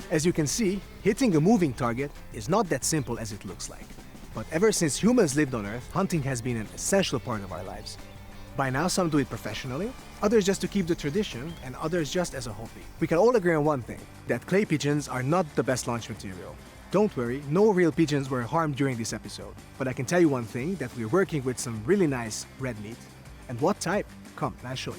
As you can see, hitting a moving target is not that simple as it looks like. But ever since humans lived on Earth, hunting has been an essential part of our lives. By now, some do it professionally, others just to keep the tradition, and others just as a hobby. We can all agree on one thing, that clay pigeons are not the best launch material. Don't worry, no real pigeons were harmed during this episode. But I can tell you one thing, that we're working with some really nice red meat. And what type? Come, I'll show you.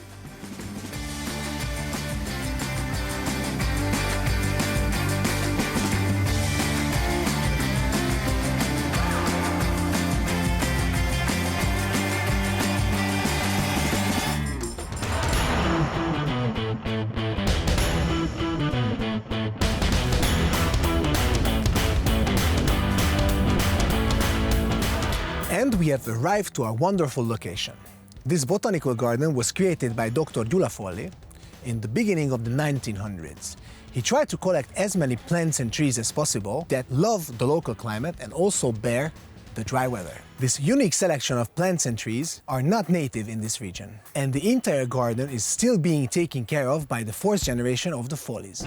And we have arrived to our wonderful location. This botanical garden was created by Dr. Gyula Folli in the beginning of the 1900s. He tried to collect as many plants and trees as possible that love the local climate and also bear the dry weather. This unique selection of plants and trees are not native in this region, and the entire garden is still being taken care of by the fourth generation of the Follis.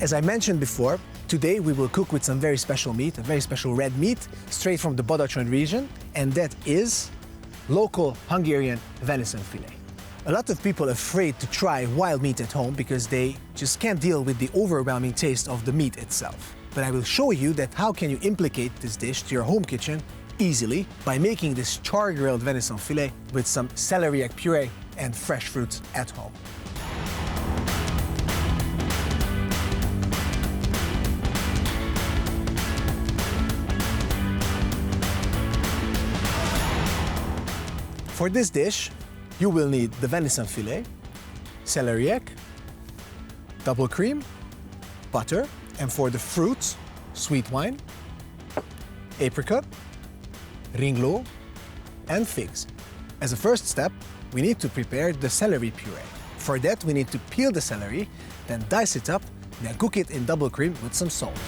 As I mentioned before, today we will cook with some very special meat, a very special red meat, straight from the Balaton region, and that is local Hungarian venison fillet. A lot of people are afraid to try wild meat at home because they just can't deal with the overwhelming taste of the meat itself. But I will show you that how can you implicate this dish to your home kitchen easily by making this char-grilled venison fillet with some celeriac puree and fresh fruits at home. For this dish, you will need the venison fillet, celeriac, double cream, butter, and for the fruits, sweet wine, apricot, ringlo, and figs. As a first step, we need to prepare the celery puree. For that, we need to peel the celery, then dice it up, then cook it in double cream with some salt.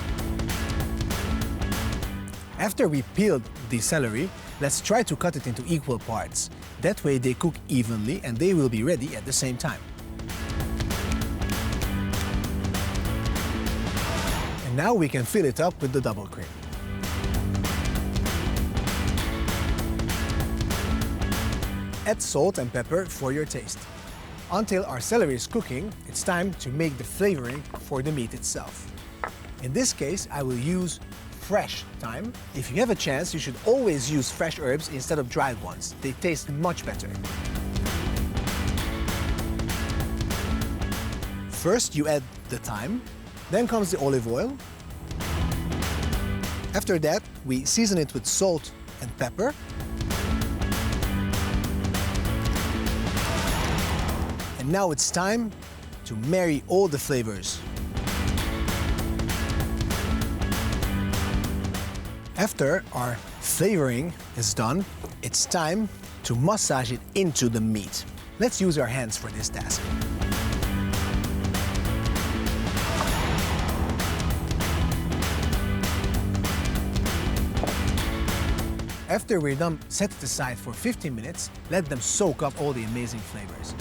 After we peeled the celery, let's try to cut it into equal parts. That way they cook evenly and they will be ready at the same time. And now we can fill it up with the double cream. Add salt and pepper for your taste. Until our celery is cooking, it's time to make the flavoring for the meat itself. In this case, I will use fresh thyme. If you have a chance, you should always use fresh herbs instead of dried ones. They taste much better. First, you add the thyme, then comes the olive oil. After that, we season it with salt and pepper. And now it's time to marry all the flavors. After our flavoring is done, it's time to massage it into the meat. Let's use our hands for this task. After we're done, set it aside for 15 minutes, let them soak up all the amazing flavors.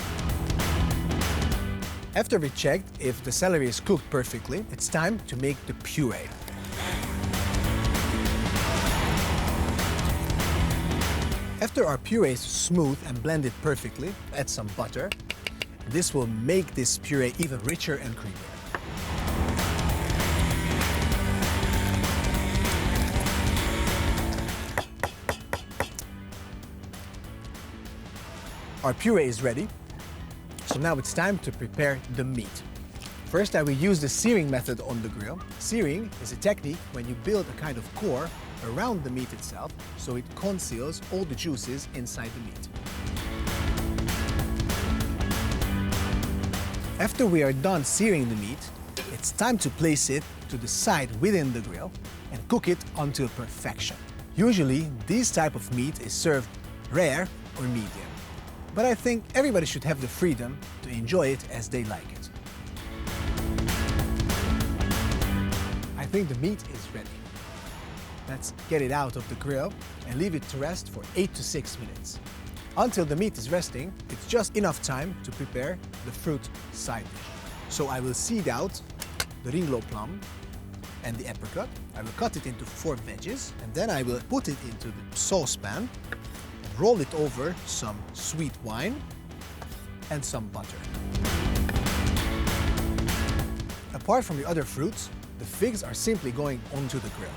After we checked if the celery is cooked perfectly, it's time to make the puree. After our puree is smooth and blended perfectly, add some butter. This will make this puree even richer and creamier. Our puree is ready, so now it's time to prepare the meat. First, I will use the searing method on the grill. Searing is a technique when you build a kind of core around the meat itself, so it conceals all the juices inside the meat. After we are done searing the meat, it's time to place it to the side within the grill and cook it until perfection. Usually, this type of meat is served rare or medium, but I think everybody should have the freedom to enjoy it as they like it. I think the meat is ready. Let's get it out of the grill and leave it to rest for 8 to 6 minutes. Until the meat is resting, it's just enough time to prepare the fruit side dish. So I will seed out the ringlow plum and the apricot. I will cut it into 4 veggies, and then I will put it into the saucepan, roll it over some sweet wine and some butter. Apart from the other fruits, the figs are simply going onto the grill.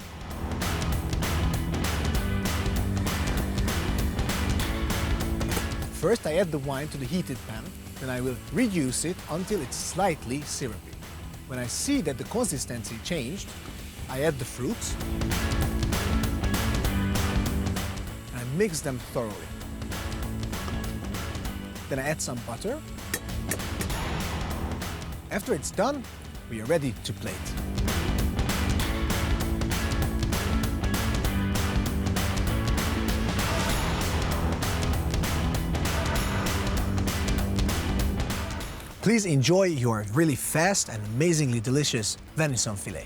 First, I add the wine to the heated pan, then I will reduce it until it's slightly syrupy. When I see that the consistency changed, I add the fruits and I mix them thoroughly. Then I add some butter. After it's done, we are ready to plate. Please enjoy your really fast and amazingly delicious venison fillet.